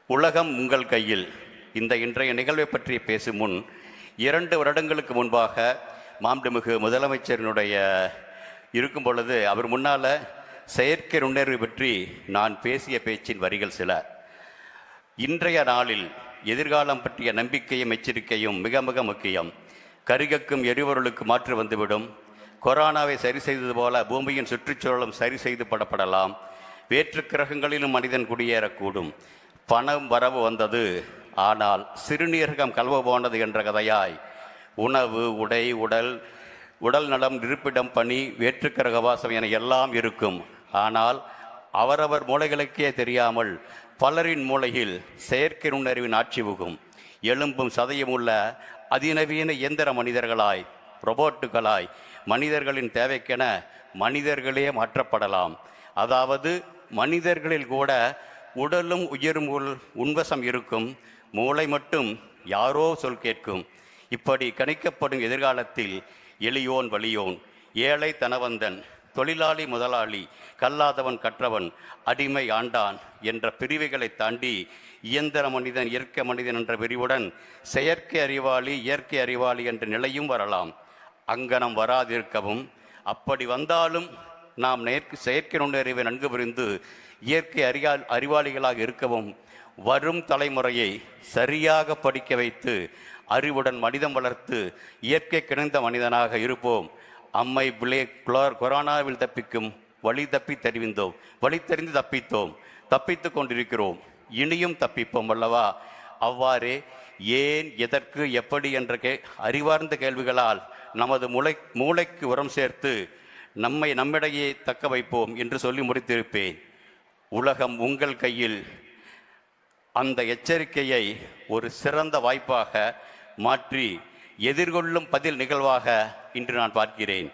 உலகம் உங்கள் கையில். இந்த இன்றைய நிகழ்வை பற்றி பேசும் முன் 2 வருடங்களுக்கு முன்பாக மாண்புமிகு முதலமைச்சரினுடைய இருக்கும் பொழுது அவர் முன்னால் செயற்கை நுண்ணறிவு பற்றி நான் பேசிய பேச்சின் வரிகள் சில. இன்றைய நாளில் எதிர்காலம் பற்றிய நம்பிக்கையும் எச்சரிக்கையும் மிக மிக முக்கியம். கரிகக்கும் எரிபொருளுக்கு மாற்று வந்துவிடும். கொரோனாவை சரி செய்தது போல பூமியின் சுற்றுச்சூழலும் சரி செய்து படப்படலாம். வேற்று கிரகங்களிலும் மனிதன் குடியேறக்கூடும். பணம் வரவு வந்தது, ஆனால் சிறுநீரகம் கல்வ போனது என்ற கதையாய் உணவு, உடை, உடல் நலம், இருப்பிடம், பணி, வேற்றுக்கிரக வாசம் என எல்லாம் இருக்கும். ஆனால் அவரவர் மூளைகளுக்கே தெரியாமல் பலரின் மூளையில் செயற்கை நுண்ணறிவின் ஆட்சி புகும். எலும்பும் சதையும் உள்ள அதிநவீன இயந்திர மனிதர்களாய், ரொபோட்டுகளாய் மனிதர்களின் தேவைக்கென மனிதர்களே மாற்றப்படலாம். அதாவது மனிதர்களில் கூட உடலும் உயிரும் உன்வசம் இருக்கும். மூளை மட்டும் யாரோ சொல் கேட்கும். இப்படி கணிக்கப்படும் எதிர்காலத்தில் எளியோன் வலியோன், ஏழை தனவந்தன், தொழிலாளி முதலாளி, கல்லாதவன் கற்றவன், அடிமை ஆண்டான் என்ற பிரிவுகளை தாண்டி இயந்திர மனிதன், இயற்கை மனிதன் என்ற பிரிவுடன் செயற்கை அறிவாளி, இயற்கை அறிவாளி என்ற நிலையும் வரலாம். அங்கனம் வராதிருக்கவும், அப்படி வந்தாலும் நாம் செயற்கை நுண்ணறிவை நன்கு புரிந்து இயற்கை அறிவாளிகளாக இருக்கவும், வரும் தலைமுறையை சரியாக படிக்க வைத்து அறிவுடன் மனிதம் வளர்த்து இயற்கை கிணந்த மனிதனாக இருப்போம். அம்மை பிளே கொரோனாவில் தப்பிக்கும் வழி தப்பி தெரிவிந்தோம், வழி தெரிந்து தப்பித்தோம், தப்பித்து கொண்டிருக்கிறோம், இனியும் தப்பிப்போம் அல்லவா? அவ்வாறே ஏன், எதற்கு, எப்படி என்ற அறிவார்ந்த கேள்விகளால் நமது மூளைக்கு உரம் சேர்த்து நம்மிடையே தக்க வைப்போம் என்று சொல்லி முடித்திருப்பேன். உலகம் உங்கள் கையில். அந்த எச்சரிக்கையை ஒரு சிறந்த வாய்ப்பாக மாற்றி எதிர்கொள்ளும் பதில் நிகழ்வாக இன்று நான் பார்க்கிறேன்.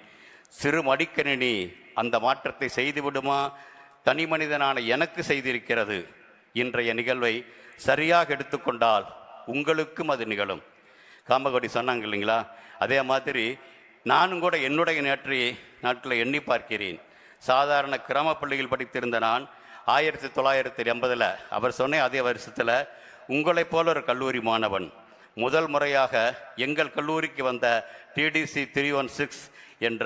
சிறு மடிக்கணினி அந்த மாற்றத்தை செய்துவிடுமா? தனி மனிதனான எனக்கு செய்திருக்கிறது. இன்றைய நிகழ்வை சரியாக எடுத்துக்கொண்டால் உங்களுக்கும் அது நிகழும். காமகோடி சொன்னாங்க இல்லைங்களா? அதே மாதிரி நானும் கூட என்னுடைய நேற்றைய நாட்களை எண்ணி பார்க்கிறேன். சாதாரண கிராம பள்ளியில் படித்திருந்த நான் 1980 அவர் சொன்ன அதே வருஷத்தில் உங்களைப் போல ஒரு கல்லூரி மாணவன் முதல் முறையாக எங்கள் கல்லூரிக்கு வந்த TDC 316 என்ற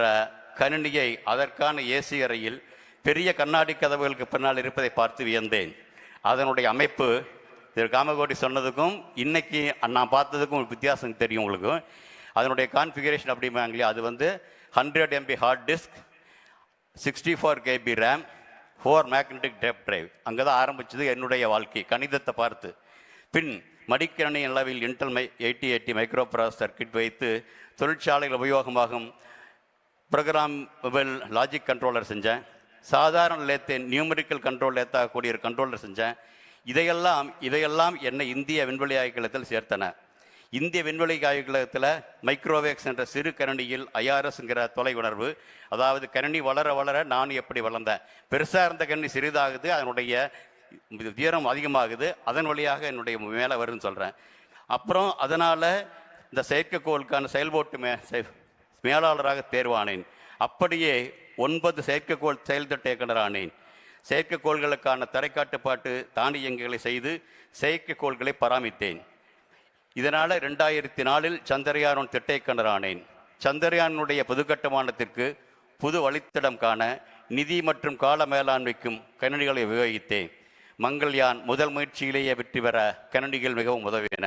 கணினியை அதற்கான ஏசி அறையில் பெரிய கண்ணாடி கதவுகளுக்கு பின்னால் இருப்பதை பார்த்து வியந்தேன். அதனுடைய அமைப்பு திரு காமகோடி சொன்னதுக்கும் இன்னைக்கு நான் பார்த்ததுக்கும் வித்தியாசம் தெரியும் உங்களுக்கு. அதனுடைய கான்ஃபிகரேஷன் அப்படிம்பாங்களே, அது 100 MB hard disk, 64 KB RAM, 4 magnetic tape drive. அங்கே தான் ஆரம்பிச்சது என்னுடைய வாழ்க்கை கணிதத்தை பார்த்து. பின் மடிக்கணி அளவில் இன்டெல் 8080 மைக்ரோ ப்ராசஸர் சர்க்கிட் வைத்து தொழிற்சாலைகள் உபயோகமாகும் ப்ரோக்ராமபிள் லாஜிக் கண்ட்ரோலர் செஞ்சேன். சாதாரண லேத்தேன் நியூமரிக்கல் கண்ட்ரோல் லேத்தாகக்கூடிய ஒரு கண்ட்ரோலர் செஞ்சேன். இதையெல்லாம் என்னை இந்திய விண்வெளி ஆய்வுகளத்தில் சேர்த்தன. இந்திய விண்வெளி ஆய்வுகளத்தில் மைக்ரோவேக்ஸ் என்ற சிறு கணினியில் IRSங்கிற தொலை உணர்வு, அதாவது கணினி வளர வளர நான் எப்படி வளர்ந்தேன். பெருசாக இருந்த கணினி சிறிதாகுது, அதனுடைய உயரம் அதிகமாகுது, அதன் வழியாக என்னுடைய மேலே வரும்னு சொல்கிறேன். அப்புறம் அதனால் இந்த செயற்கைக்கோளுக்கான செயல்பாட்டு மேலாளராக தேர்வானேன். அப்படியே 9 செயற்கைக்கோள் செயல்திட்ட இயக்குனரானேன். செயற்கைக்கோள்களுக்கான தரைக்காட்டுப்பாட்டு தானியங்கிகளை செய்து செயற்கைக்கோள்களை பராமரித்தேன். இதனால் 2004 சந்திரயான் 1 திட்ட இயக்குனரானேன். சந்திரயானுடைய புதுக்கட்டுமானத்திற்கு புது வழித்தடம் காண நிதி மற்றும் கால மேலாண்மைக்கும் கணினிகளை உபயோகித்தேன். மங்கள்யான் முதல் முயற்சியிலேயே வெற்றி பெற கணினிகள் மிகவும் உதவின.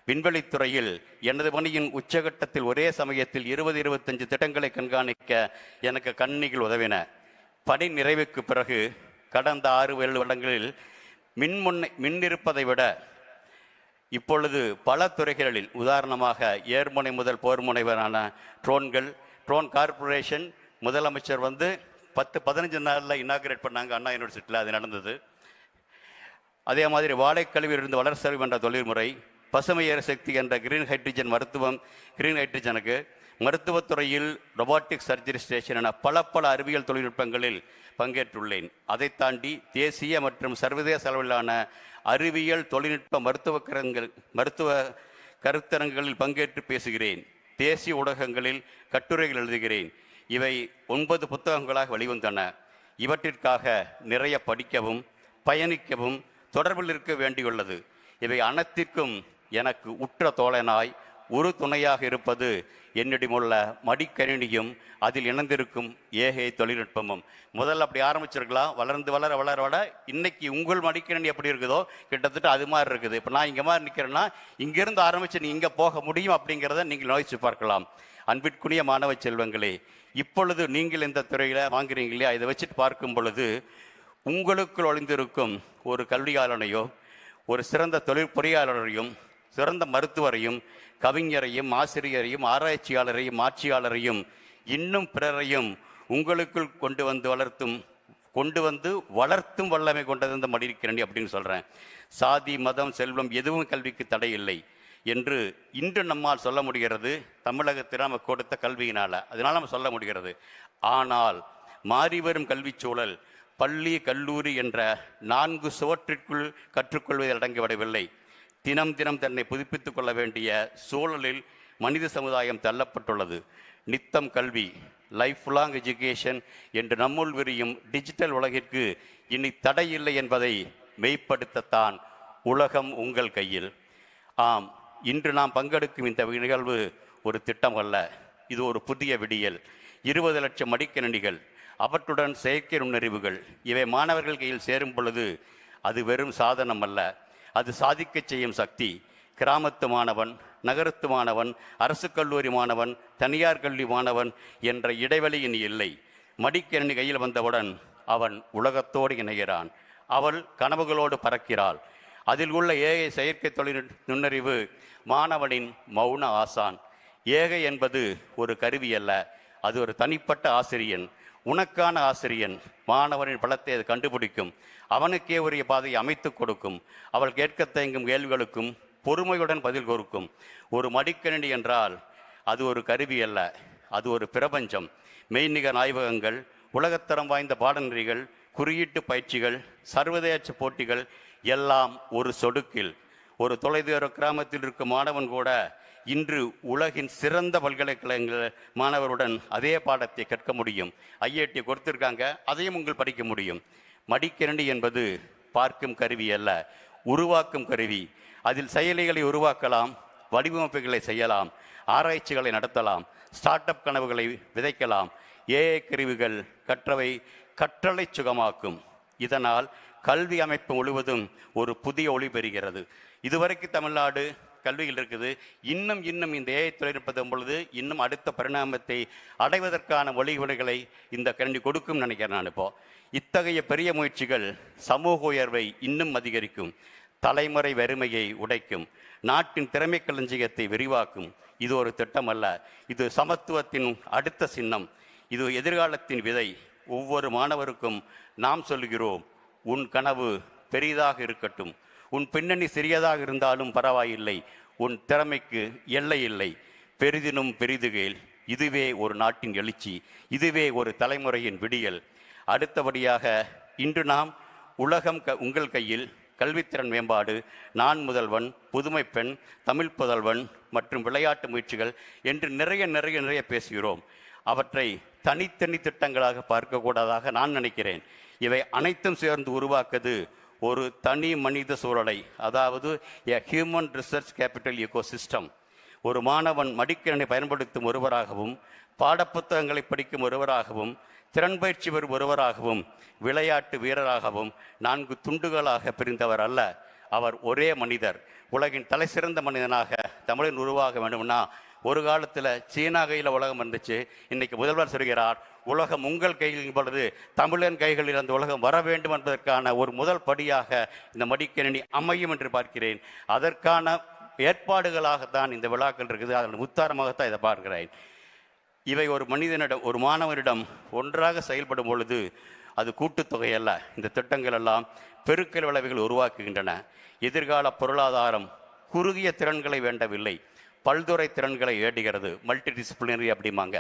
விண்வெளித்துறையில் எனது பணியின் உச்சகட்டத்தில் ஒரே சமயத்தில் 20-25 திட்டங்களை கண்காணிக்க எனக்கு கணினிகள் உதவின. பணி நிறைவுக்கு பிறகு கடந்த 6-7 வருடங்களில் மின் இருப்பதை விட இப்பொழுது பல துறைகளில், உதாரணமாக ஏர்முனை முதல் போர்முனைவரான ட்ரோன் கார்பரேஷன் முதலமைச்சர் 10-15 நாளில் இனாகிரேட் பண்ணாங்க அண்ணா யூனிவர்சிட்டியில். அது நடந்தது. அதே மாதிரி வாழைக்கழிவிலிருந்து வளர்செறிவு என்ற தொழில்முறை, பசுமை எரிசக்தி என்ற கிரீன் ஹைட்ரஜன் கிரீன் ஹைட்ரஜனுக்கு, மருத்துவத்துறையில் ரொபாட்டிக் சர்ஜரி ஸ்டேஷன் என பல அறிவியல் தொழில்நுட்பங்களில் பங்கேற்றுள்ளேன். அதை தாண்டி தேசிய மற்றும் சர்வதேச அளவிலான அறிவியல் தொழில்நுட்ப மருத்துவ கருத்தரங்குகளில் பங்கேற்று பேசுகிறேன். தேசிய ஊடகங்களில் கட்டுரைகள் எழுதுகிறேன். இவை 9 புத்தகங்களாக வெளிவந்தன. இவற்றிற்காக நிறைய படிக்கவும், பயணிக்கவும், தொடர்பில் இருக்க வேண்டியுள்ளது. இவை அனைத்திற்கும் எனக்கு உற்ற தோழனாய் ஒரு துணையாக இருப்பது என்னிடமுள்ள மடிக்கணினியும் அதில் இணைந்திருக்கும் ஏகை தொழில்நுட்பமும். முதல்ல அப்படி ஆரம்பிச்சிருக்கலாம், வளர்ந்து வளர வளர வளர இன்னைக்கு உங்கள் மடிக்கணினி எப்படி இருக்குதோ கிட்டத்தட்ட அது மாதிரி இருக்குது. இப்போ நான் இங்கே மாதிரி நிற்கிறேன்னா இங்கிருந்து ஆரம்பித்து நீ இங்கே போக முடியும் அப்படிங்கிறத நீங்கள் யோசிச்சு பார்க்கலாம். அன்பிற்குரிய மாணவ செல்வங்களே, இப்பொழுது நீங்கள் இந்த துறையில் வாங்குறீங்க இல்லையா, இதை வச்சுட்டு பார்க்கும் பொழுது உங்களுக்குள் ஒளிந்திருக்கும் ஒரு கல்வியாளனையோ ஒரு சிறந்த தொழில் பொறியாளரையும் சிறந்த மருத்துவரையும் கவிஞரையும் ஆசிரியரையும் ஆராய்ச்சியாளரையும் ஆட்சியாளரையும் இன்னும் பிறரையும் உங்களுக்குள் கொண்டு வந்து வளர்த்தும் வல்லமை கொண்டது இந்த மடிக்கணினி அப்படின்னு சொல்கிறேன். சாதி மதம் செல்வம் எதுவும் கல்விக்கு தடை இல்லை என்று இன்று நம்மால் சொல்ல முடிகிறது. தமிழகத்தில் நம்ம கொடுத்த கல்வியினால் அதனால் நம்ம சொல்ல முடிகிறது. ஆனால் மாறி வரும் கல்வி சூழல் பள்ளி கல்லூரி என்ற 4 சுவற்றிற்குள் கற்றுக்கொள்வதில் அடங்கிவிடவில்லை. தினம் தினம் தன்னை புதுப்பித்துக் கொள்ள வேண்டிய சூழலில் மனித சமுதாயம் தள்ளப்பட்டுள்ளது. நித்தம் கல்வி, லைஃப் லாங் எஜுகேஷன் என்று நம்முள் விரியும் டிஜிட்டல் உலகிற்கு இனி தடை இல்லை என்பதை மெய்ப்படுத்தத்தான் உலகம் உங்கள் கையில். ஆம், இன்று நாம் பங்கெடுக்கும் இந்த நிகழ்வு ஒரு திட்டம் அல்ல, இது ஒரு புதிய விடியல். 20 லட்சம் மடிக்கணினிகள், அவற்றுடன் செயற்கை நுண்ணறிவுகள், இவை மாணவர்கள் கையில் சேரும் பொழுது அது வெறும் சாதனம் அல்ல, அது சாதிக்க செய்யும் சக்தி. கிராமத்து மாணவன், நகரத்து மாணவன், அரசு கல்லூரி மாணவன், தனியார் கல்வி மாணவன் என்ற இடைவெளி இனி இல்லை. மடிக்கணினி கையில் வந்தவுடன் அவன் உலகத்தோடு இணைகிறான். அவள் கனவுகளோடு பறக்கிறாள். அதில் உள்ள ஏகை செயற்கை தொழில் நுண்ணறிவு மாணவனின் மௌன ஆசான். ஏகை என்பது ஒரு கருவி அல்ல, அது ஒரு தனிப்பட்ட ஆசிரியன், உனக்கான ஆசிரியன். மாணவனின் பலத்தை அது கண்டுபிடிக்கும், அவனுக்கே உரிய பாதையை அமைத்து கொடுக்கும், அவள் கேட்க தயங்கும் கேள்விகளுக்கும் பொறுமையுடன் பதில் கொடுக்கும். ஒரு மடிக்கணினி என்றால் அது ஒரு கருவி அல்ல, அது ஒரு பிரபஞ்சம். மெய்நிகர் ஆய்வகங்கள், உலகத்தரம் வாய்ந்த பாடநெறிகள், குறியீட்டு பயிற்சிகள், சர்வதேச போட்டிகள் எல்லாம் ஒரு சொடுக்கில். ஒரு தொலைதூர கிராமத்தில் இருக்கும் மாணவன் கூட இன்று உலகின் சிறந்த பல்கலைக்கழகங்கள் மாணவருடன் அதே பாடத்தை கற்க முடியும். ஐஐடி கொடுத்திருக்காங்க, அதையும் உங்கள் படிக்க முடியும். மடிக்கணினி என்பது பார்க்கும் கருவி அல்ல, உருவாக்கும் கருவி. அதில் செயலிகளை உருவாக்கலாம், வடிவமைப்புகளை செய்யலாம், ஆராய்ச்சிகளை நடத்தலாம், ஸ்டார்ட் அப் கனவுகளை விதைக்கலாம். ஏஐ கருவிகள் கற்றவை கற்றலை சுகமாக்கும். இதனால் கல்வி அமைப்பு முழுவதும் ஒரு புதிய ஒளி பெறுகிறது. இதுவரைக்கும் தமிழ்நாடு கல்வியில் இருக்குது. இன்னும் இந்த ஏஐ தொழில்நுட்பம் பொழுது இன்னும் அடுத்த பரிணாமத்தை அடைவதற்கான வழிமுறைகளை இந்த கணினி கொடுக்கும் நினைக்கிறேன். நான் இப்போ இத்தகைய பெரிய முயற்சிகள் சமூக உயர்வை இன்னும் அதிகரிக்கும், தலைமுறை வறுமையை உடைக்கும், நாட்டின் திறமை களஞ்சியத்தை விரிவாக்கும். இது ஒரு திட்டம் அல்ல, இது சமத்துவத்தின் அடுத்த சின்னம், இது எதிர்காலத்தின் விதை. ஒவ்வொரு மாணவருக்கும் நாம் சொல்கிறோம், உன் கனவு பெரிதாக இருக்கட்டும், உன் பின்னணி சிறியதாக இருந்தாலும் பரவாயில்லை, உன் திறமைக்கு எல்லை இல்லை, பெரிதினும் பெரிதுகேள். இதுவே ஒரு நாட்டின் எழுச்சி, இதுவே ஒரு தலைமுறையின் விடியல். அடுத்தபடியாக இன்று நாம் உலகம் உங்கள் கையில், கல்வித்திறன் மேம்பாடு, நான் முதல்வன், புதுமை பெண், தமிழ் புதல்வன் மற்றும் விளையாட்டு முயற்சிகள் என்று நிறைய பேசுகிறோம். அவற்றை தனித்தனி திட்டங்களாக பார்க்கக்கூடாதாக நான் நினைக்கிறேன். இவை அனைத்தும் சேர்ந்து உருவாக்குவது ஒரு தனி மனித சூழலை, அதாவது எ ஹியூமன் ரிசர்ச் கேபிட்டல் எக்கோசிஸ்டம். ஒரு மாணவன் மடிக்கணினி பயன்படுத்தும் ஒருவராகவும், பாடப்புத்தகங்களை படிக்கும் ஒருவராகவும், திறன் பயிற்சி பெறும் ஒருவராகவும், விளையாட்டு வீரராகவும் 4 துண்டுகளாக பிரிந்தவர் அல்ல. அவர் ஒரே மனிதர். உலகின் தலை சிறந்த மனிதனாக தமிழன் உருவாக வேண்டும்னா ஒரு காலத்தில் சீனா கையில் உலகம் இருந்துச்சு. இன்னைக்கு முதல்வர் சொல்கிறார், உலகம் உங்கள் கையில் பொழுது தமிழன் கைகளில் அந்த உலகம் வர வேண்டும் என்பதற்கான ஒரு முதல் படியாக இந்த மடிக்கணினி அமையும் என்று பார்க்கிறேன். அதற்கான ஏற்பாடுகளாகத்தான் இந்த விழாக்கள் இருக்குது. அதன் உத்தாரமாகத்தான் இதை பார்க்கிறேன். இவை ஒரு மனிதனிடம், ஒரு மாணவனிடம் ஒன்றாக செயல்படும் பொழுது அது கூட்டுத்தொகை அல்ல. இந்த திட்டங்கள் எல்லாம் பெருக்கல் விளைவுகள் உருவாக்குகின்றன. எதிர்கால பொருளாதாரம் குறுகிய திறன்களை வேண்டவில்லை, பல்துறை திறன்களை ஏடுகிறது. மல்டி டிசிப்ளினரி அப்படிம்பாங்க.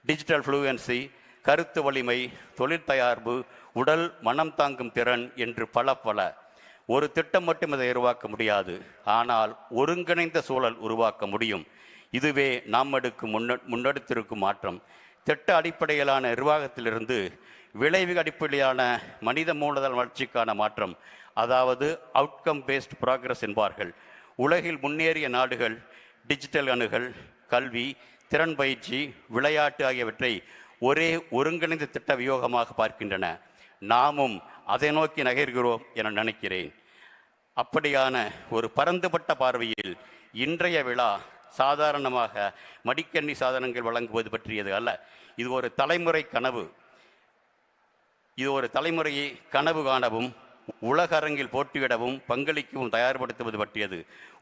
டிஜிட்டல் ஃப்ளூயன்சி, கருத்து வலிமை, தொழில் தயார்பு, உடல் மனம் தாங்கும் திறன் என்று பல. ஒரு திட்டம் மட்டும் இதை உருவாக்க முடியாது, ஆனால் ஒருங்கிணைந்த சூழல் உருவாக்க முடியும். இதுவே நாம் முன்னெடுத்திருக்கும் மாற்றம். திட்ட அடிப்படையிலான நிர்வாகத்திலிருந்து விளைவு அடிப்படையிலான மனித மூலதன வளர்ச்சிக்கான மாற்றம். அதாவது அவுட்கம் பேஸ்ட் ப்ராக்ரஸ் என்பார்கள். உலகில் முன்னேறிய நாடுகள் டிஜிட்டல் அணுகல், கல்வி, திறன் பயிற்சி, விளையாட்டு ஆகியவற்றை ஒரே ஒருங்கிணைந்த திட்ட வியூகமாக பார்க்கின்றன. நாமும் அதை நோக்கி நகர்கிறோம் என நினைக்கிறேன். அப்படியான ஒரு பரந்துபட்ட பார்வையில் இன்றைய விழா சாதாரணமாக மடிக்கண்ணி சாதனங்கள் வழங்குவது பற்றியது அல்ல. இது ஒரு தலைமுறை கனவு. இது ஒரு தலைமுறையை கனவு காணவும் உலக அரங்கில் போட்டியிடவும் பங்களிக்கவும் தயார்படுத்துவது பற்றியது.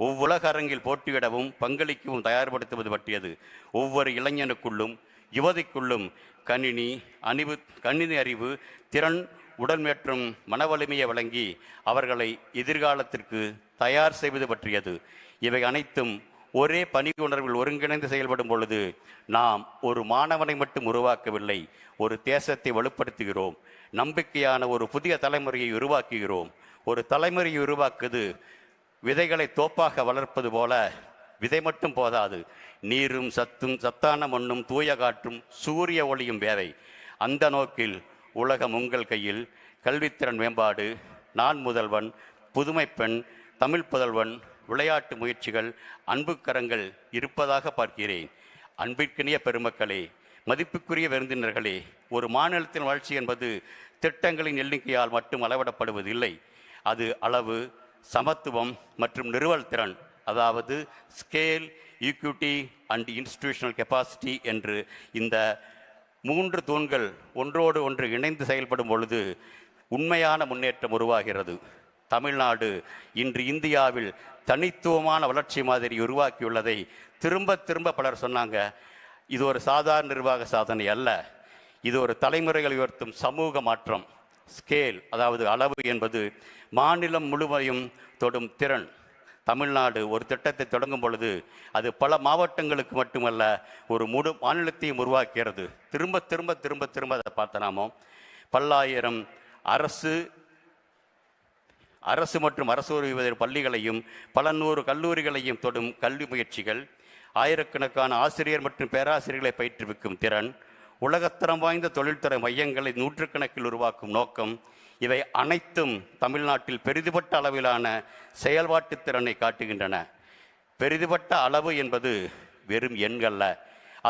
ஒவ்வுலக அரங்கில் போட்டியிடவும் பங்களிக்கவும் தயார்படுத்துவது பற்றியது. ஒவ்வொரு இளைஞனுக்குள்ளும் யுவதிக்குள்ளும் கணினி அறிவு, திறன், உடல் மற்றும் மன வலிமையை வழங்கி அவர்களை எதிர்காலத்திற்கு தயார் செய்வது பற்றியது. இவை அனைத்தும் ஒரே பணி உணர்வில் ஒருங்கிணைந்து செயல்படும் பொழுது நாம் ஒரு மாணவனை மட்டும் உருவாக்கவில்லை, ஒரு தேசத்தை வலுப்படுத்துகிறோம். நம்பிக்கையான ஒரு புதிய தலைமுறையை உருவாக்குகிறோம். ஒரு தலைமுறையை உருவாக்குவது விதைகளை தோப்பாக வளர்ப்பது போல விதை மட்டும் போதாது. நீரும் சத்தான மண்ணும் தூய காற்றும் சூரிய ஒளியும் தேவை. அந்த நோக்கில் உலகம் உங்கள் கையில். கல்வித்திறன் மேம்பாடு, நான் முதல்வன், புதுமை பெண், தமிழ் புதல்வன், விளையாட்டு முயற்சிகள், அன்புக்கரங்கள் இருப்பதாக பார்க்கிறேன். அன்பிற்கினிய பெருமக்களே, மதிப்புக்குரிய விருந்தினர்களே, ஒரு மாநிலத்தின் வளர்ச்சி என்பது திட்டங்களின் எண்ணிக்கையால் மட்டும் அளவிடப்படுவதில்லை. அது அளவு, சமத்துவம் மற்றும் நிறுவல் திறன், அதாவது scale, equity and institutional capacity என்று இந்த 3 தூண்கள் ஒன்றோடு ஒன்று இணைந்து செயல்படும் பொழுது உண்மையான முன்னேற்றம் உருவாகிறது. தமிழ்நாடு இன்று இந்தியாவில் தனித்துவமான வளர்ச்சி மாதிரி உருவாக்கியுள்ளதை திரும்ப திரும்ப பலர் சொன்னாங்க. இது ஒரு சாதாரண நிர்வாக சாதனை அல்ல, இது ஒரு தலைமுறைகளை உயர்த்தும் சமூக மாற்றம். ஸ்கேல், அதாவது அளவு என்பது மாநிலம் முழுவதையும் தொடும் திறன். தமிழ்நாடு ஒரு திட்டத்தை தொடங்கும் பொழுது அது பல மாவட்டங்களுக்கு மட்டுமல்ல, ஒரு முழு மாநிலத்தையும் உருவாக்குகிறது. திரும்ப திரும்ப திரும்ப திரும்ப அதை பார்த்தனாமோ பல்லாயிரம் அரசு மற்றும் அரசு உதவி பள்ளிகளையும் பல நூறு கல்லூரிகளையும் தொடும் கல்வி முயற்சிகள், ஆயிரக்கணக்கான ஆசிரியர் மற்றும் பேராசிரியர்களை பயிற்றுவிக்கும் திறன், உலகத்தரம் வாய்ந்த தொழில்துறை மையங்களை நூற்றுக்கணக்கில் உருவாக்கும் நோக்கம், இவை அனைத்தும் தமிழ்நாட்டில் பெரிதுபட்ட அளவிலான செயல்பாட்டு திறனை காட்டுகின்றன. பெரிதுபட்ட அளவு என்பது வெறும் எண்கள்ல,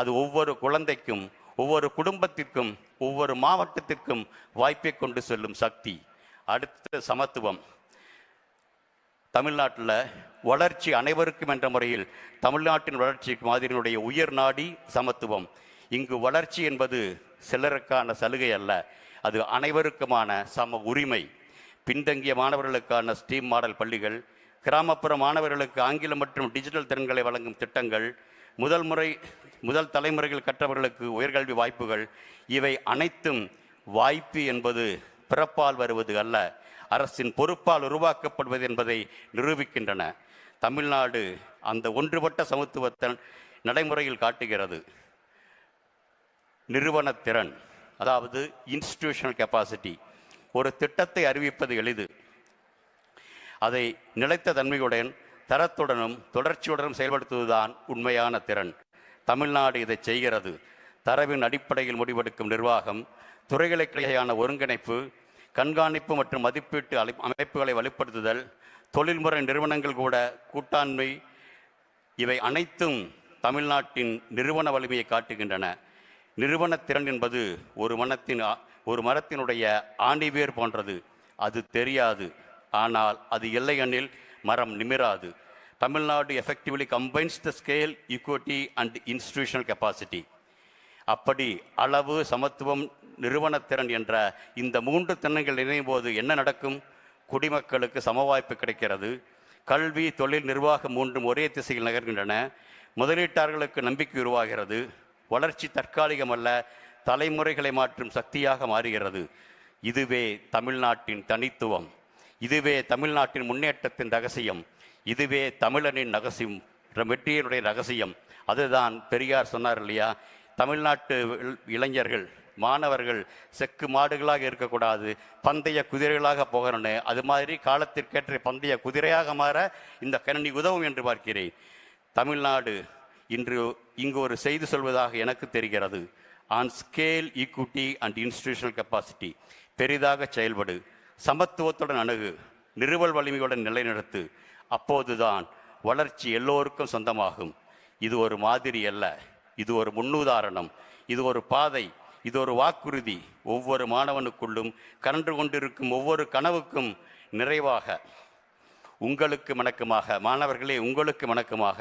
அது ஒவ்வொரு குழந்தைக்கும், ஒவ்வொரு குடும்பத்திற்கும், ஒவ்வொரு மாவட்டத்திற்கும் வாய்ப்பை கொண்டு செல்லும் சக்தி. அடுத்த சமத்துவம். தமிழ்நாட்டில் வளர்ச்சி அனைவருக்கும் என்ற முறையில் தமிழ்நாட்டின் வளர்ச்சி மாதிரியினுடைய உயர் நாடி சமத்துவம். இங்கு வளர்ச்சி என்பது சிலருக்கான சலுகை அல்ல, அது அனைவருக்குமான சம உரிமை. பின்தங்கிய மாணவர்களுக்கான ஸ்டீம் மாடல் பள்ளிகள், கிராமப்புற மாணவர்களுக்கு ஆங்கிலம் மற்றும் டிஜிட்டல் திறன்களை வழங்கும் திட்டங்கள், முதல் தலைமுறைகள் கற்றவர்களுக்கு உயர்கல்வி வாய்ப்புகள், இவை அனைத்தும் வாய்ப்பு என்பது பிறப்பால் வருவது அல்ல, அரசின் பொறுப்பால் உருவாக்கப்படுவது என்பதை நிரூபிக்கின்றன. தமிழ்நாடு அந்த ஒன்றுபட்ட சமத்துவத்தை நடைமுறையில் காட்டுகிறது. நிறுவனத்திறன், அதாவது இன்ஸ்டிடியூஷனல் கெப்பாசிட்டி. ஒரு திட்டத்தை அறிவிப்பது எளிது, அதை நிலைத்த தன்மையுடன், தரத்துடனும் தொடர்ச்சியுடனும் செயல்படுத்துவதுதான் உண்மையான திறன். தமிழ்நாடு இதை செய்கிறது. தரவின் அடிப்படையில் முடிவெடுக்கும் நிர்வாகம், துறைகளுக்கிடையேயான ஒருங்கிணைப்பு, கண்காணிப்பு மற்றும் மதிப்பீட்டு அமைப்புகளை வலுப்படுத்துதல், தொழில்முறை நிறுவனங்கள் கூட கூட்டாண்மை, இவை அனைத்தும் தமிழ்நாட்டின் நிறுவன வலிமையை காட்டுகின்றன. நிறுவனத்திறன் என்பது ஒரு மரத்தினுடைய ஆணிவேர் போன்றது. அது தெரியாது, ஆனால் அது இல்லையெனில் மரம் நிமிராது. Tamil Nadu effectively combines the scale, equity and institutional capacity. அப்படி அளவு, சமத்துவம், நிறுவனத்திறன் என்ற இந்த 3 திறன்கள் இணையும் போது என்ன நடக்கும்? குடிமக்களுக்கு சம வாய்ப்பு கிடைக்கிறது. கல்வி, தொழில், நிர்வாகம் 3 ஒரே திசையில் நகர்கின்றன. முதலீட்டாளர்களுக்கு நம்பிக்கை உருவாகிறது. வளர்ச்சி தற்காலிகமல்ல, தலைமுறைகளை மாற்றும் சக்தியாக மாறுகிறது. இதுவே தமிழ்நாட்டின் தனித்துவம். இதுவே தமிழ்நாட்டின் முன்னேற்றத்தின் ரகசியம். இதுவே தமிழனின் ரகசியம், வெற்றியினுடைய ரகசியம். அதுதான் பெரியார் சொன்னார் இல்லையா, தமிழ்நாட்டு இளைஞர்கள், மாணவர்கள் செக்கு மாடுகளாக இருக்கக்கூடாது, பந்தய குதிரைகளாக போகணும்னு. அது மாதிரி காலத்திற்கேற்ற பந்தய குதிரையாக மாற இந்த கணினி உதவும் என்று பார்க்கிறேன். தமிழ்நாடு இங்கு ஒரு செய்தி சொல்வதாக எனக்கு தெரிகிறது. On scale, equity and institutional capacity. பெரிதாக செயல்படு, சமத்துவத்துடன் அணுகு, நிறுவல் வலிமையுடன் நிலைநிறுத்து. அப்போதுதான் வளர்ச்சி எல்லோருக்கும் சொந்தமாகும். இது ஒரு மாதிரி அல்ல, இது ஒரு முன்னுதாரணம், இது ஒரு பாதை, இது ஒரு வாக்குறுதி. ஒவ்வொரு மாணவனுக்குள்ளும் கனன்று கொண்டிருக்கும் ஒவ்வொரு கனவுக்கும் நிறைவாக உங்களுக்கு வணக்கமாக, மாணவர்களே உங்களுக்கு வணக்கமாக,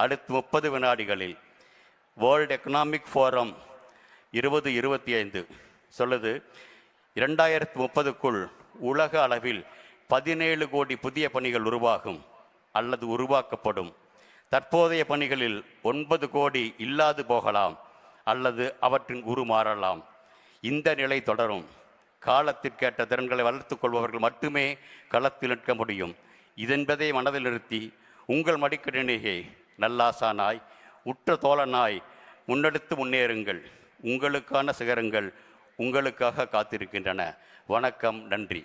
அடுத்த 30 வினாடிகளில் வேர்ல்டு எக்கனாமிக் ஃபோரம் 2025 சொல்லுது, 2030க்குள் உலக அளவில் 17 கோடி புதிய பணிகள் உருவாகும் அல்லது உருவாக்கப்படும். தற்போதைய பணிகளில் 9 கோடி இல்லாது போகலாம் அல்லது அவற்றின் உருமாறலாம். இந்த நிலை தொடரும். காலத்திற்கேற்ற திறன்களை வளர்த்துக் கொள்பவர்கள் மட்டுமே களத்தில் நிற்க முடியும். இதென்பதை மனதில் நிறுத்தி உங்கள் மடிக்கணினியை நல்லாசானாய் உற்ற தோழனாய் முன்னெடுத்து முன்னேறுங்கள். உங்களுக்கான சிகரங்கள் உங்களுக்காக காத்திருக்கின்றன. வணக்கம், நன்றி.